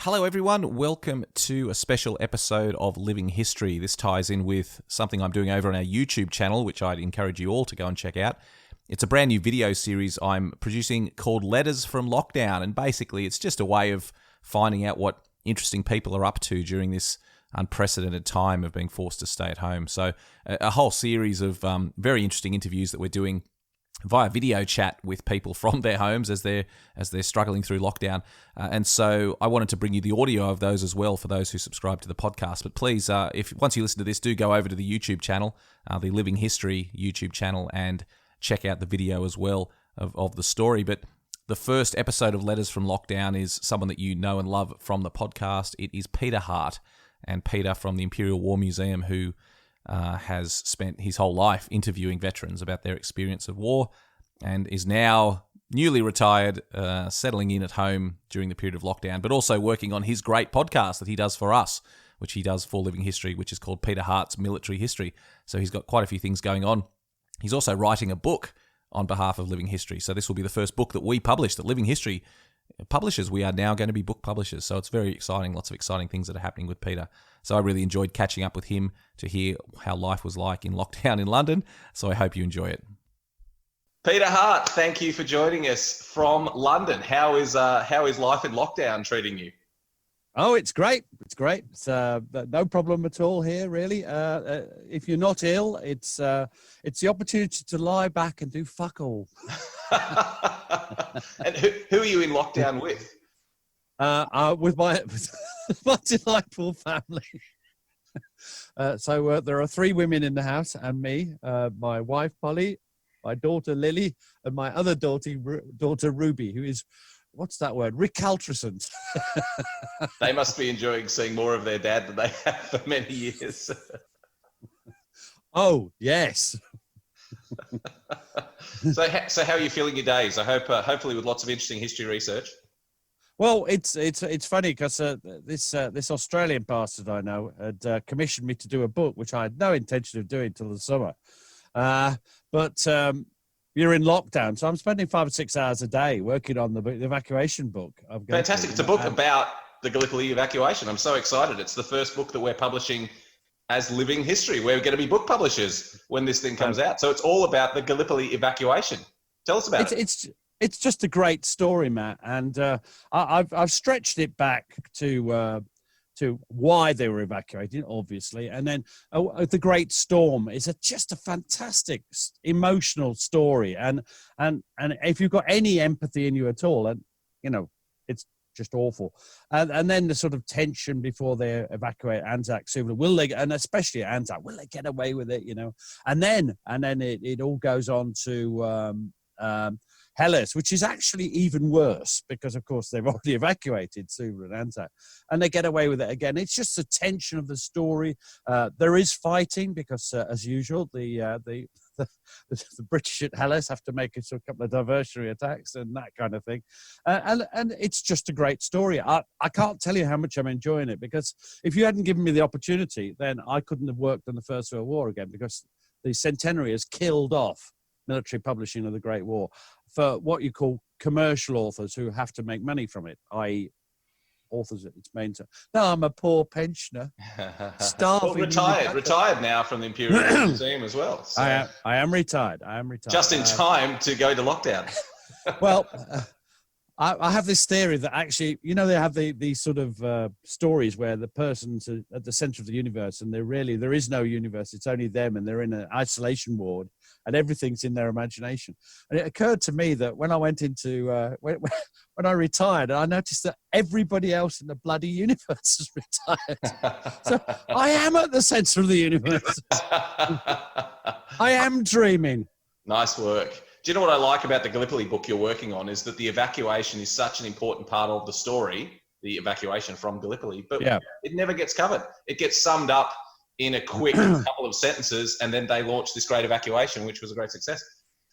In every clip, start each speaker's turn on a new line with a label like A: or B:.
A: Hello everyone, welcome to a special episode of Living History. This ties in with something I'm doing over on our YouTube channel, which I'd encourage you all to go and check out. It's a brand new video series I'm producing called Letters from Lockdown, and basically it's just a way of finding out what interesting people are up to during this unprecedented time of being forced to stay at home. So a whole series of very interesting interviews that we're doing via video chat with people from their homes as they're struggling through lockdown. And so I wanted to bring you the audio of those as well for those who subscribe to the podcast. But please, if once you listen to this, do go over to the YouTube channel, the Living History YouTube channel, and check out the video as well of the story. But the first episode of Letters from Lockdown is someone that you know and love from the podcast. It is Peter Hart, and Peter from the Imperial War Museum, who has spent his whole life interviewing veterans about their experience of war and is now newly retired, settling in at home during the period of lockdown, but also working on his great podcast that he does for us, which he does for Living History, which is called Peter Hart's Military History. So he's got quite a few things going on. He's also writing a book on behalf of Living History. So this will be the first book that we publish, that Living History publishers. We are now going to be book publishers. So it's very exciting, lots of exciting things that are happening with Peter. So I really enjoyed catching up with him to hear how life was like in lockdown in London. So I hope you enjoy it. Peter Hart, thank you for joining us from London. How is life in lockdown treating you?
B: Oh, it's great. It's great. It's no problem at all here, really. If you're not ill, it's the opportunity to lie back and do fuck all.
A: And who are you in lockdown with?
B: With my delightful family. So there are 3 women in the house and me, my wife Polly, my daughter Lily, and my other daughter Ruby, who is, what's that word? Recalcitrant.
A: They must be enjoying seeing more of their dad than they have for many years.
B: Oh, yes.
A: So how are you feeling your days? I hope, hopefully with lots of interesting history research.
B: Well, it's funny because this Australian bastard I know had commissioned me to do a book, which I had no intention of doing till the summer. But you're in lockdown, so I'm spending 5 or 6 hours a day working on the evacuation book.
A: Fantastic. It's a book about the Gallipoli Evacuation. I'm so excited. It's the first book that we're publishing as Living History. We're going to be book publishers when this thing comes out. So it's all about the Gallipoli Evacuation. Tell us about it.
B: It's just a great story, Matt. And I've stretched it back to why they were evacuated, obviously. And then the Great Storm is just a fantastic emotional story. And if you've got any empathy in you at all, and, you know, it's just awful. And then the sort of tension before they evacuate Anzac, Suvla, will they, and especially Anzac, will they get away with it, you know? And then it all goes on to Hellas, which is actually even worse because, of course, they've already evacuated Suvla and Anzac, and they get away with it again. It's just the tension of the story. There is fighting because, as usual, the British at Hellas have to make a couple of diversionary attacks and that kind of thing. And it's just a great story. I can't tell you how much I'm enjoying it, because if you hadn't given me the opportunity, then I couldn't have worked on the First World War again, because the centenary has killed off military publishing of the Great War for what you call commercial authors who have to make money from it, i.e. authors at its main time. No, I'm a poor pensioner. Starving.
A: Well, retired now from the Imperial Museum as well. So.
B: I am retired.
A: Just in time to go to lockdown.
B: Well, I have this theory that actually, you know, they have these sort of stories where the person's at the center of the universe, and there is no universe. It's only them, and they're in an isolation ward, and everything's in their imagination. And it occurred to me that when I went into when I retired, I noticed that everybody else in the bloody universe has retired. So I am at the center of the universe. I am dreaming.
A: Nice work. Do you know what I like about the Gallipoli book you're working on is that the evacuation is such an important part of the story, the evacuation from Gallipoli, but it never gets covered. It gets summed up in a quick couple of sentences, and then they launch this great evacuation, which was a great success.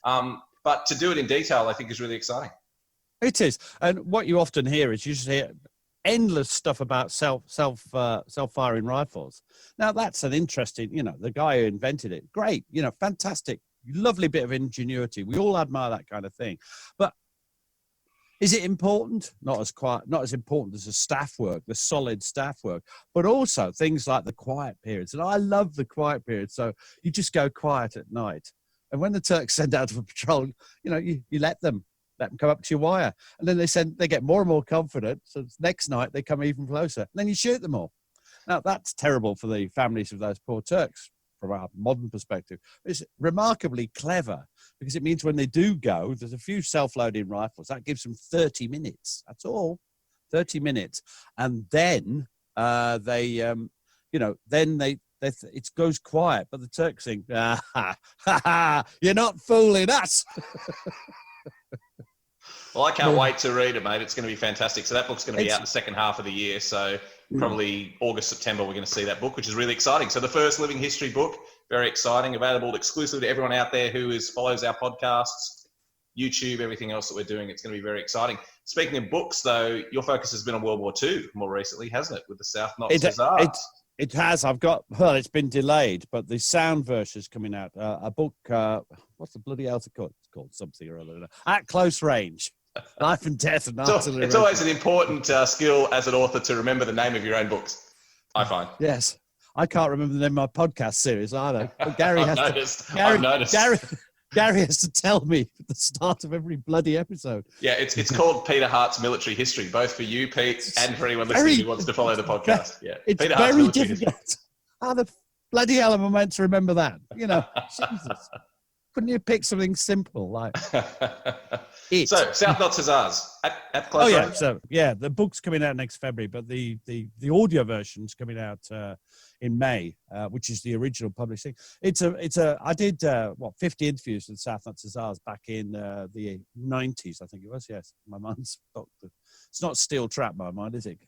A: But to do it in detail, I think is really exciting.
B: It is. And what you often hear is you just hear endless stuff about self-firing rifles. Now, that's an interesting, you know, the guy who invented it, great, you know, fantastic. Lovely bit of ingenuity. We all admire that kind of thing. But Is it important? Not as important as the staff work, the solid staff work, but also things like the quiet periods. And I love the quiet periods. So you just go quiet at night. And when the Turks send out a patrol, you let them come up to your wire. And then they get more and more confident. So next night they come even closer. And then you shoot them all. Now that's terrible for the families of those poor Turks from a modern perspective. It's remarkably clever because it means when they do go, there's a few self-loading rifles. That gives them 30 minutes. That's all, 30 minutes. And then it goes quiet. But the Turks think, you're not fooling us.
A: Well, I can't wait to read it, mate. It's going to be fantastic. So that book's going to be out in the second half of the year. So probably August, September, we're going to see that book, which is really exciting. So the first living history book, very exciting, available exclusively to everyone out there who follows our podcasts, YouTube, everything else that we're doing. It's going to be very exciting. Speaking of books, though, your focus has been on World War II more recently, hasn't it, with the South Notts Hussars?
B: It has. It's been delayed, but the sound version is coming out. A book, what's the bloody hell it's called? It's called something or other. At Close Range. Life and Death and Artillery.
A: It's always an important skill as an author to remember the name of your own books, I find.
B: Yes. I can't remember the name of my podcast series either. But Gary
A: I've noticed.
B: Gary has to tell me at the start of every bloody episode.
A: Yeah, it's called Peter Hart's Military History, both for you, Pete, and for anyone listening who wants to follow the podcast. Yeah,
B: it's
A: Peter
B: very difficult. How the bloody hell am I meant to remember that? Jesus. Couldn't you pick something simple like it?
A: So, South Notts Hussars at Close Range?
B: So the book's coming out next February, but the audio version's coming out in May, which is the original publishing. I did 50 interviews with South Notts Hussars back in the 90s, I think it was. Yes, my mind's it's not steel trap, my mind, is it?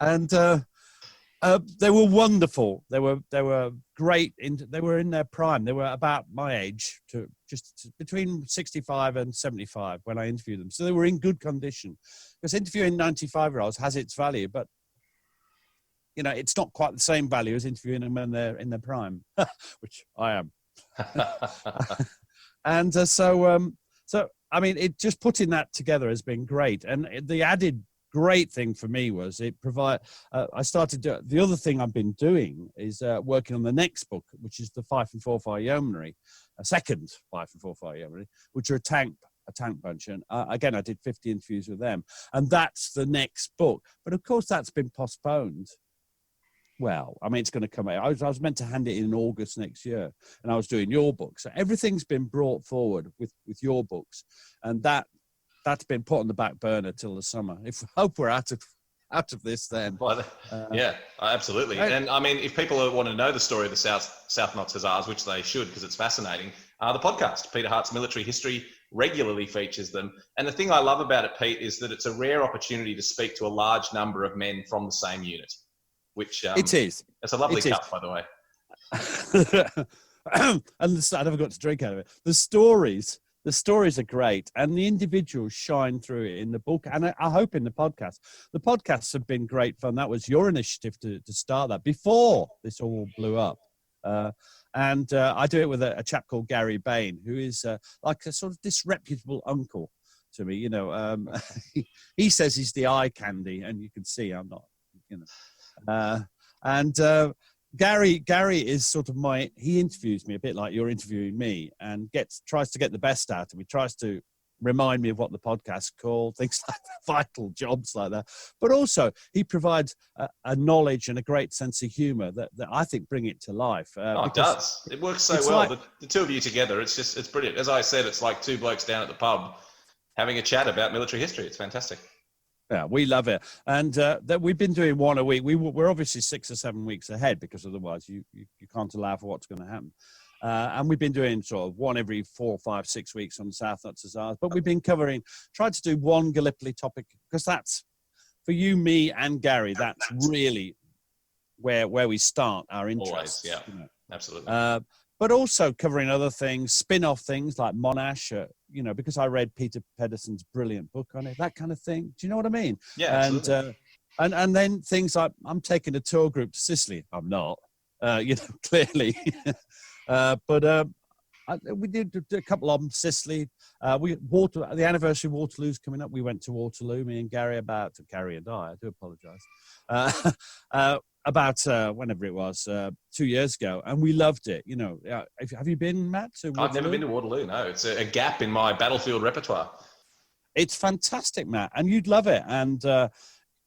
B: And they were wonderful. They were great. They were in their prime. They were about my age, between 65 and 75 when I interviewed them. So they were in good condition. Because interviewing 95-year-olds has its value, but it's not quite the same value as interviewing them when they're in their prime, which I am. And so I mean, it just putting that together has been great. And the added great thing for me was I started the other thing I've been doing is working on the next book, which is the 5 and 4 Fire Yeomanry, a second 5 and 4 Fire Yeomanry, which are a tank bunch. And again, I did 50 interviews with them, and that's the next book. But of course, that's been postponed. Well, I mean, it's going to come out. I was meant to hand it in August next year, and I was doing your book. So everything's been brought forward with your books, and that's been put on the back burner till the summer. I hope we're out of this then.
A: Yeah, absolutely. And I mean, if people want to know the story of the South Notts Hussars, which they should because it's fascinating, the podcast, Peter Hart's Military History, regularly features them. And the thing I love about it, Pete, is that it's a rare opportunity to speak to a large number of men from the same unit, which
B: it is.
A: It's a lovely cup, by the way.
B: And I never got to drink out of it. The stories are great, and the individuals shine through it in the book, and I hope in the podcast. The podcasts have been great fun. That was your initiative to start that before this all blew up. And I do it with a chap called Gary Bain, who is like a sort of disreputable uncle to me. He says he's the eye candy, and you can see I'm not. Gary is sort of he interviews me a bit like you're interviewing me, and tries to get the best out of me, tries to remind me of what the podcast's called, things like that, vital jobs like that. But also he provides a knowledge and a great sense of humor that I think bring it to life.
A: It does. It works so well. The two of you together, it's brilliant. As I said, it's like two blokes down at the pub having a chat about military history. It's fantastic.
B: Yeah, we love it. And that we've been doing one a week. We're obviously 6 or 7 weeks ahead, because otherwise you can't allow for what's going to happen. And we've been doing sort of one every 4, 5, 6 weeks on South Notts Hussars. But we've been trying to do one Gallipoli topic, because that's, for you, me, and Gary, that's really where we start our interest.
A: Always, yeah, absolutely.
B: But also covering other things, spin-off things like Monash, because I read Peter Pedersen's brilliant book on it, that kind of thing. Do you know what I mean?
A: Yeah, absolutely.
B: And then things like, I'm taking a tour group to Sicily. I'm not, clearly. But We did a couple of them. Sicily. The anniversary of Waterloo's coming up. We went to Waterloo. Me and Gary Gary and I do apologise. About whenever it was, 2 years ago, and we loved it. Have you been, Matt? To Waterloo?
A: I've never been to Waterloo. No, it's a gap in my battlefield repertoire.
B: It's fantastic, Matt, and you'd love it. And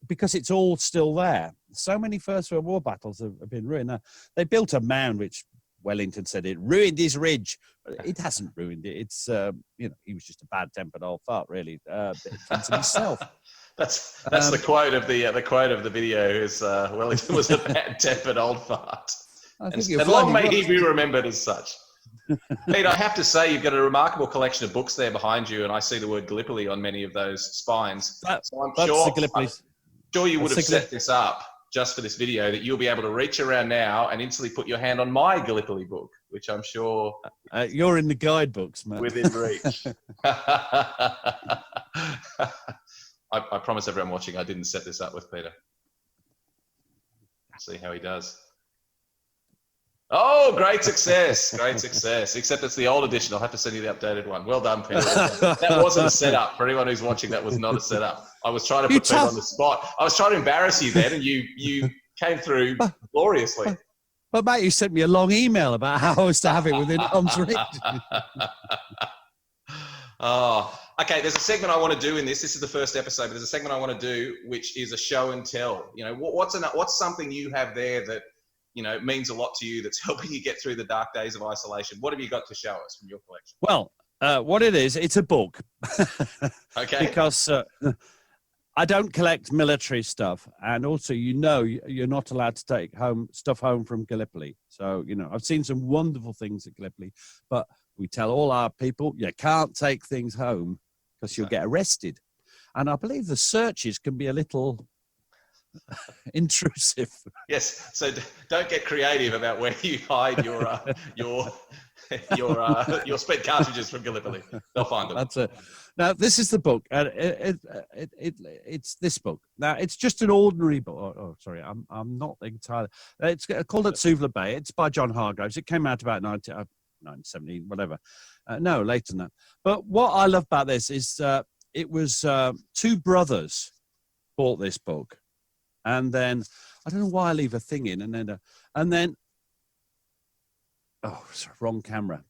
B: because it's all still there. So many First World War battles have been ruined. They built a mound, which Wellington said it ruined his ridge. It hasn't ruined it. It's he was just a bad-tempered old fart, really. Fancied himself.
A: That's the quote of the video is Wellington was a bad-tempered old fart. And long may he be remembered as such. Pete, I have to say you've got a remarkable collection of books there behind you, and I see the word Gallipoli on many of those spines. So I'm sure you would have set this up just for this video, that you'll be able to reach around now and instantly put your hand on my Gallipoli book, which I'm sure...
B: you're in the guidebooks, man.
A: Within reach. I promise everyone watching I didn't set this up with Peter. See how he does. Oh, great success. Great success. Except it's the old edition. I'll have to send you the updated one. Well done, Peter. That wasn't a setup. For anyone who's watching, that was not a setup. I was trying to put Peter on the spot. I was trying to embarrass you then, and you came through gloriously.
B: But, mate, you sent me a long email about how I was to have it within arm's reach.
A: Oh, okay. There's a segment I want to do in this. This is the first episode, but there's a segment I want to do, which is a show and tell. What's something you have there that means a lot to you, that's helping you get through the dark days of isolation? What have you got to show us from your collection?
B: Well, what it is, it's a book.
A: Okay.
B: Because I don't collect military stuff, and also, you're not allowed to take stuff home from Gallipoli. So, I've seen some wonderful things at Gallipoli, but we tell all our people you can't take things home because you'll get arrested. And I believe the searches can be a little intrusive.
A: Yes, so don't get creative about where you hide your spent cartridges from Gallipoli. They'll find them.
B: That's it. Now, this is the book. It's this book. Now, it's just an ordinary book. Oh, sorry, I'm not entirely. It's called At Suvla Bay. It's by John Hargreaves. It came out about 1970, whatever. No, later than that. But what I love about this is it was two brothers bought this book. And then, I don't know why I leave a thing in, and then, oh, sorry, wrong camera.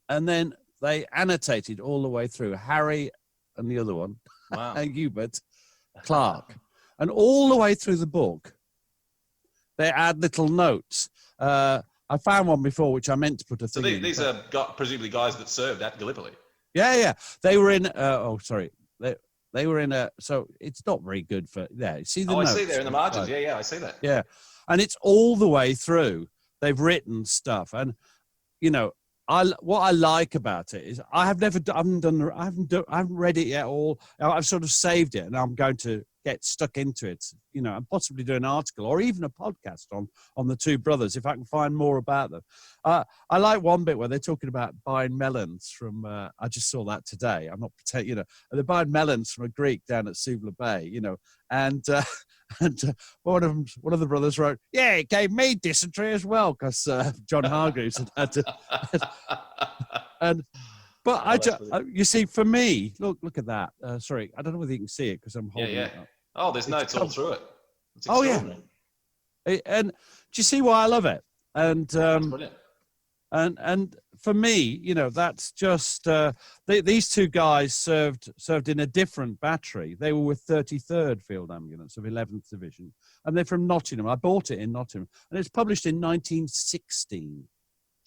B: And then they annotated all the way through, Harry and the other one,
A: wow.
B: and Hubert Clark. And all the way through the book, they add little notes. I found one before, which I meant to put a thing in.
A: These are presumably guys that served at Gallipoli.
B: Yeah. They were in, They were in so it's not very good for, see the notes?
A: I see there in the margins. Yeah, I see that.
B: Yeah. And it's all the way through. They've written stuff. And, what I like about it is I haven't read it yet all. I've sort of saved it, and I'm going to get stuck into it, and possibly do an article or even a podcast on the two brothers if I can find more about them. I like one bit where they're talking about buying melons from, I just saw that today. I'm not pretending, they're buying melons from a Greek down at Suvla Bay, and one of the brothers wrote, yeah, it gave me dysentery as well, because John Hargreaves had to. You see, for me, look at that. Sorry, I don't know whether you can see it because I'm holding it up.
A: Oh, there's notes all through it.
B: Oh, yeah. And do you see why I love it? And
A: brilliant.
B: And for me, that's just these two guys served in a different battery. They were with 33rd Field Ambulance of 11th Division, and they're from Nottingham. I bought it in Nottingham, and it's published in 1916.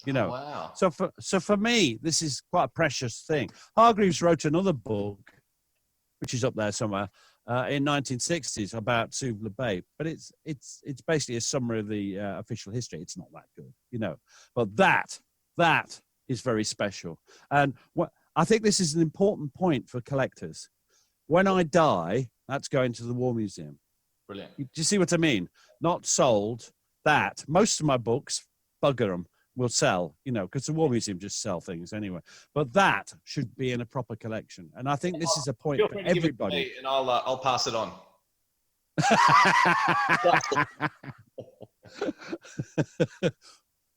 A: Oh, wow.
B: So for me, this is quite a precious thing. Hargreaves wrote another book, which is up there somewhere, in 1960s about Suvla Bay, but it's basically a summary of the official history. It's not that good, but that is very special. And I think this is an important point for collectors. When I die, that's going to the War Museum.
A: Brilliant.
B: Do you see what I mean? Not sold. That most of my books, bugger them, will sell, because the War Museum just sell things anyway. But that should be in a proper collection, and I think this is a point for everybody.
A: And I'll pass it on.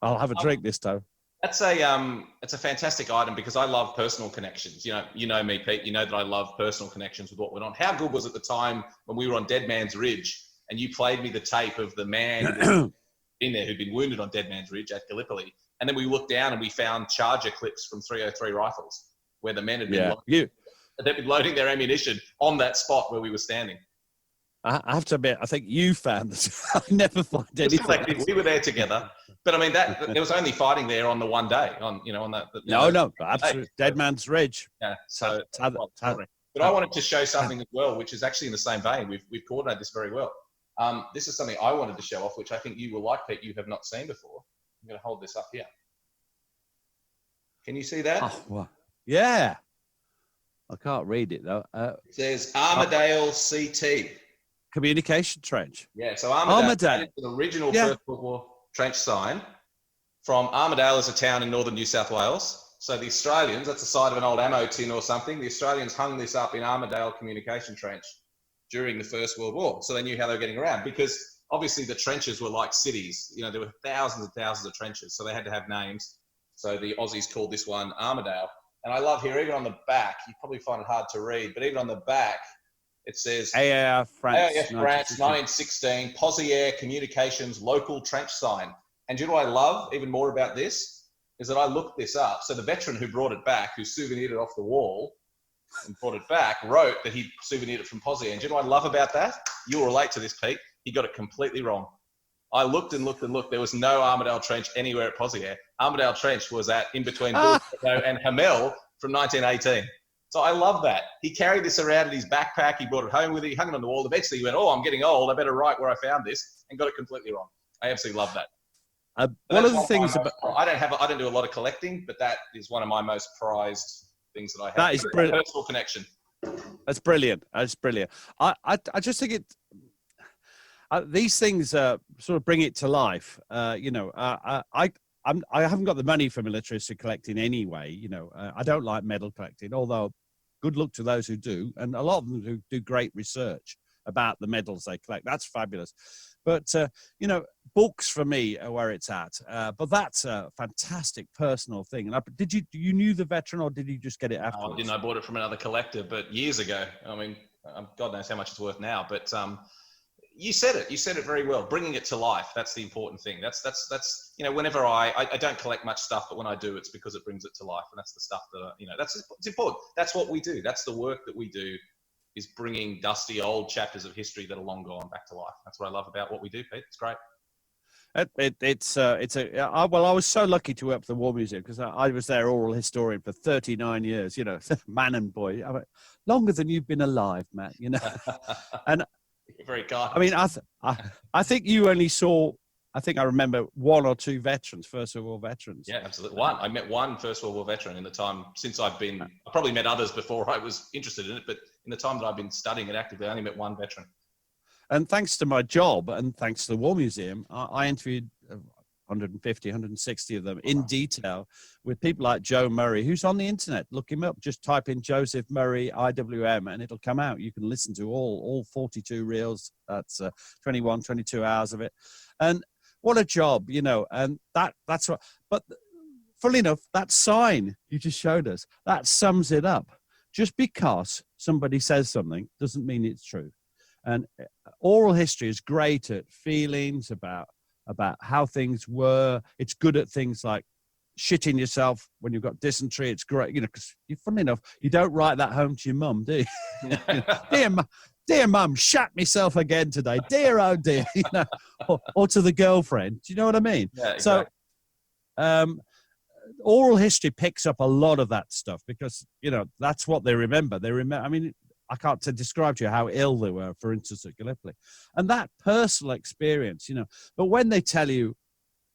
B: I'll have a drink this time.
A: It's a fantastic item because I love personal connections. You know me, Pete. You know that I love personal connections with what went on. How good was it the time when we were on Dead Man's Ridge and you played me the tape of the man in there who'd been wounded on Dead Man's Ridge at Gallipoli, and then we looked down and we found charger clips from 303 rifles where the men had been they'd been loading their ammunition on that spot where we were standing.
B: I have to admit, I think you found this. I never find anything.
A: We were there together, but I mean that there was only fighting there on the one day on that.
B: No, absolutely. Dead Man's Ridge.
A: Yeah. So, but I wanted to show something as well, which is actually in the same vein. We've coordinated this very well. This is something I wanted to show off, which I think you will like, Pete. You have not seen before. I'm going to hold this up here. Can you see that?
B: Oh, wow. Yeah. I can't read it though.
A: It says Armadale CT.
B: Communication trench.
A: Yeah, so Armadale is the original First World War trench sign from Armadale is a town in northern New South Wales. So the Australians, that's the side of an old ammo tin or something, the Australians hung this up in Armadale Communication Trench during the First World War. So they knew how they were getting around because obviously the trenches were like cities. There were thousands and thousands of trenches, so they had to have names. So the Aussies called this one Armadale. And I love here, even on the back, you probably find it hard to read, but even on the back, it says
B: AAF France
A: 1916, Pozier Communications local trench sign. And do you know what I love even more about this? Is that I looked this up. So the veteran who brought it back, who souvenired it off the wall and brought it back, wrote that he souvenired it from Pozier. And do you know what I love about that? You'll relate to this, Pete. He got it completely wrong. I looked and looked and looked. There was no Armadale Trench anywhere at Pozier. Armadale Trench was in between and Hamel from 1918. So I love that. He carried this around in his backpack. He brought it home with him. He hung it on the wall. Eventually he went, I'm getting old. I better write where I found this, and got it completely wrong. I absolutely love that.
B: One of the things about...
A: I don't do a lot of collecting, but that is one of my most prized things that I have.
B: That is brilliant.
A: Personal connection.
B: That's brilliant. That's brilliant. I just think these things sort of bring it to life. I haven't got the money for militaristic collecting anyway. I don't like medal collecting, although good luck to those who do. And a lot of them do great research about the medals they collect. That's fabulous. But, books for me are where it's at. But that's a fantastic personal thing. And you knew the veteran, or did you just get it afterwards?
A: I didn't. I bought it from another collector, but years ago. I mean, God knows how much it's worth now. But you said it. You said it very well. Bringing it to life. That's the important thing. That's whenever I don't collect much stuff, but when I do, it's because it brings it to life. And that's the stuff that, it's important. That's what we do. That's the work that we do, is bringing dusty old chapters of history that are long gone back to life. That's what I love about what we do, Pete. It's great. I was so lucky to work for the War Museum because I was their oral historian for 39 years, man and boy. Longer than you've been alive, Matt, And you're very kind.
B: I mean, I think you only saw, I remember one or two veterans, First World War veterans.
A: Yeah, absolutely. I met one First World War veteran in the time since I probably met others before I was interested in it, but in the time that I've been studying it actively, I only met one veteran.
B: And thanks to my job and thanks to the War Museum, I interviewed 150, 160 of them in detail with people like Joe Murray, who's on the internet. Look him up. Just type in Joseph Murray, IWM, and it'll come out. You can listen to all 42 reels. That's 22 hours of it. And what a job, and that's what, but funnily enough, that sign you just showed us, that sums it up. Just because somebody says something doesn't mean it's true. And oral history is great at feelings about how things were. It's good at things like shitting yourself when you've got dysentery. It's great, because funnily enough, you don't write that home to your mum, do you? Dear mum, shat myself again today. Dear, oh dear, or to the girlfriend. Do you know what I mean?
A: Yeah, exactly.
B: So, oral history picks up a lot of that stuff because, that's what they remember. I mean, I can't describe to you how ill they were, for instance, at Gallipoli. And that personal experience, but when they tell you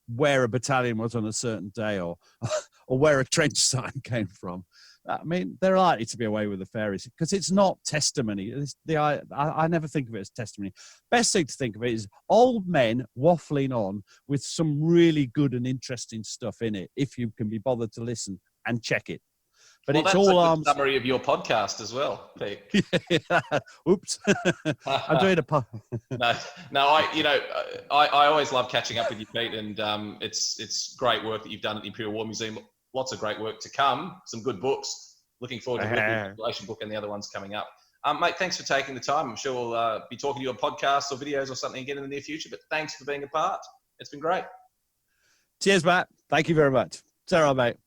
B: where a battalion was on a certain day or where a trench sign came from, I mean, they're likely to be away with the fairies because it's not testimony. I never think of it as testimony. Best thing to think of it is old men waffling on with some really good and interesting stuff in it, if you can be bothered to listen and check it. But
A: well,
B: it's
A: that's
B: all
A: a
B: arms.
A: good summary of your podcast as well, Pete.
B: Oops. I'm doing a
A: No. I always love catching up with you, Pete, and it's great work that you've done at the Imperial War Museum. Lots of great work to come. Some good books. Looking forward to the Evacuation book and the other ones coming up. Mate, thanks for taking the time. I'm sure we'll be talking to you on podcasts or videos or something again in the near future. But thanks for being a part. It's been great.
B: Cheers, Matt. Thank you very much. It's all right, mate.